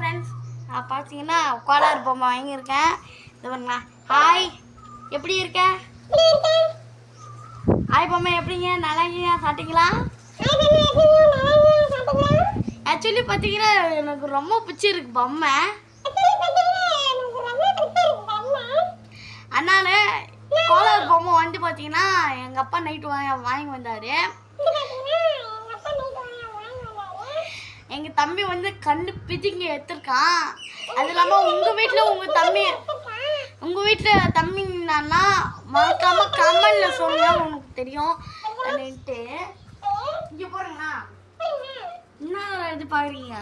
Friends, நான் பார்த்தீங்கன்னா கோலார் பொம்மை வாங்கியிருக்கேன். இது பண்ணுங்க. ஹாய், எப்படி இருக்க? ஹாய் பொம்மை, எப்படிங்க? நல்லா இருக்கீங்க? சாப்பிட்டீங்களா? ஆக்சுவலி பார்த்தீங்கன்னா எனக்கு ரொம்ப பிடிச்சிருக்கு பொம்மை. அதனால கோலார் பொம்மை வந்து பார்த்தீங்கன்னா எங்கள் அப்பா நைட்டு வாங்கி வந்தார். எங்கள் தம்பி வந்து கண்ணு பிதிங்க எடுத்துருக்கான். அது இல்லாமல் உங்கள் வீட்டில் தம்பிங்கன்னா மறக்காமல் கமெண்ட்ல சொல்லுங்க, உனக்கு தெரியும் அப்படின்ட்டு. இங்கே போகிறீங்களா? என்ன இது பார்க்குறீங்க?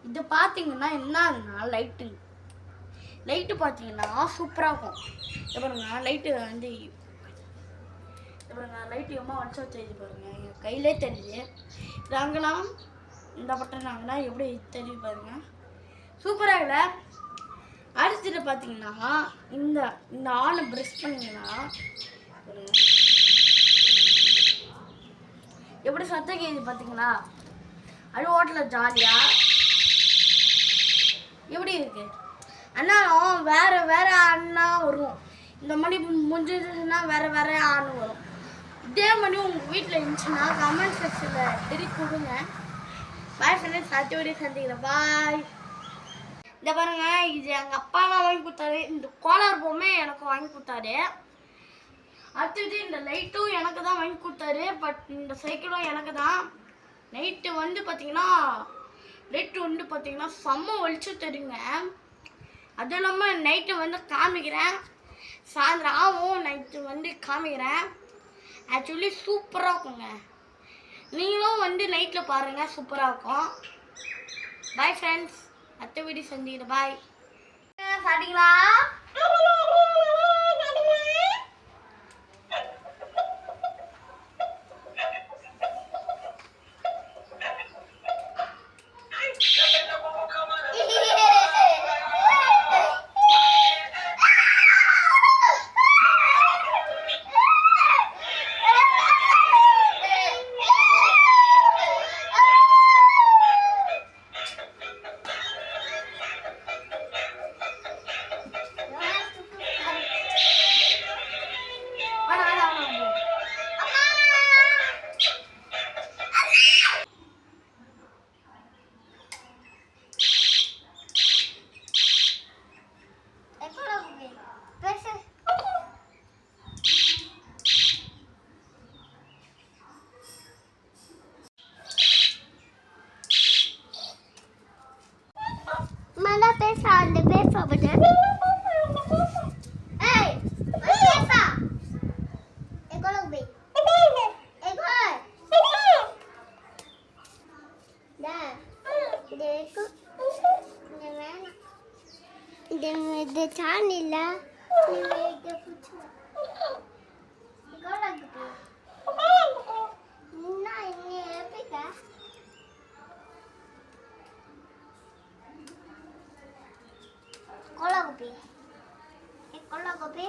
இது பார்த்தீங்கன்னா என்னதுன்னா லைட்டு பார்த்தீங்கன்னா சூப்பராக இருக்கும். இது பாருங்க, லைட்டு வந்து லைட்டு எம்மா வச்சு வச்சு பாருங்க, என் கையிலே தெரியுது. நாங்களாம் இந்த பட்டன் நாங்கன்னா எப்படி தெரியுது பாருங்க, சூப்பராக இல்லை. அடுத்துட்டு பார்த்தீங்கன்னா இந்த ஆனை ப்ரெஷ் பண்ணிங்கன்னா எப்படி சத்தம் கேட்குது பார்த்தீங்களா? அது ஹோட்டலில் ஜாலியாக எப்படி இருக்கு. ஆனாலும் வேற ஆனா வரும். இந்த மணி முடிஞ்சதுன்னா வேற ஆணு வரும். இதே மாதிரி உங்கள் வீட்டில் இருந்துச்சுன்னா கமெண்ட் செக்ஷனில் தெரிவித்து கொடுங்க. பாய் ஃப்ரெண்ட்ஸ், அடுத்த வீடியோ சந்திக்கிறேன். பாய். இந்த பாருங்க, இது எங்கள் அப்பாலாம் வாங்கி கொடுத்தாரு. இந்த கோலார் பொம்மை எனக்கு வாங்கி கொடுத்தாரு. அடுத்தது இந்த லைட்டும் எனக்கு தான் வாங்கி கொடுத்தாரு. பட் இந்த சைக்கிளும் எனக்கு தான். லைட்டு வந்து பார்த்தீங்கன்னா செம்ம வெளிச்சம் தெரியுங்க. அதுவும் இல்லாமல் நைட்டு வந்து காமிக்கிறேன், சாயந்தரம் ஆகும் நைட்டு வந்து காமிக்கிறேன். ஆக்சுவலி சூப்பராக இருக்குங்க. நீங்களும் வந்து நைட்டில் பாருங்கள், சூப்பராக இருக்கும். பாய் ஃப்ரெண்ட்ஸ், அடுத்த வீடியோ சந்திக்கிறேன். பாய். சாப்பிட்டீங்களா? அந்த பேச பட்டேன். ஏய், பேசா. எகோல பே. எகோல். டா. देखो. இது சாணில. இது புச்சு. எகோல பே. முன்னா இன்னே ஏபிகா. Cola kopi.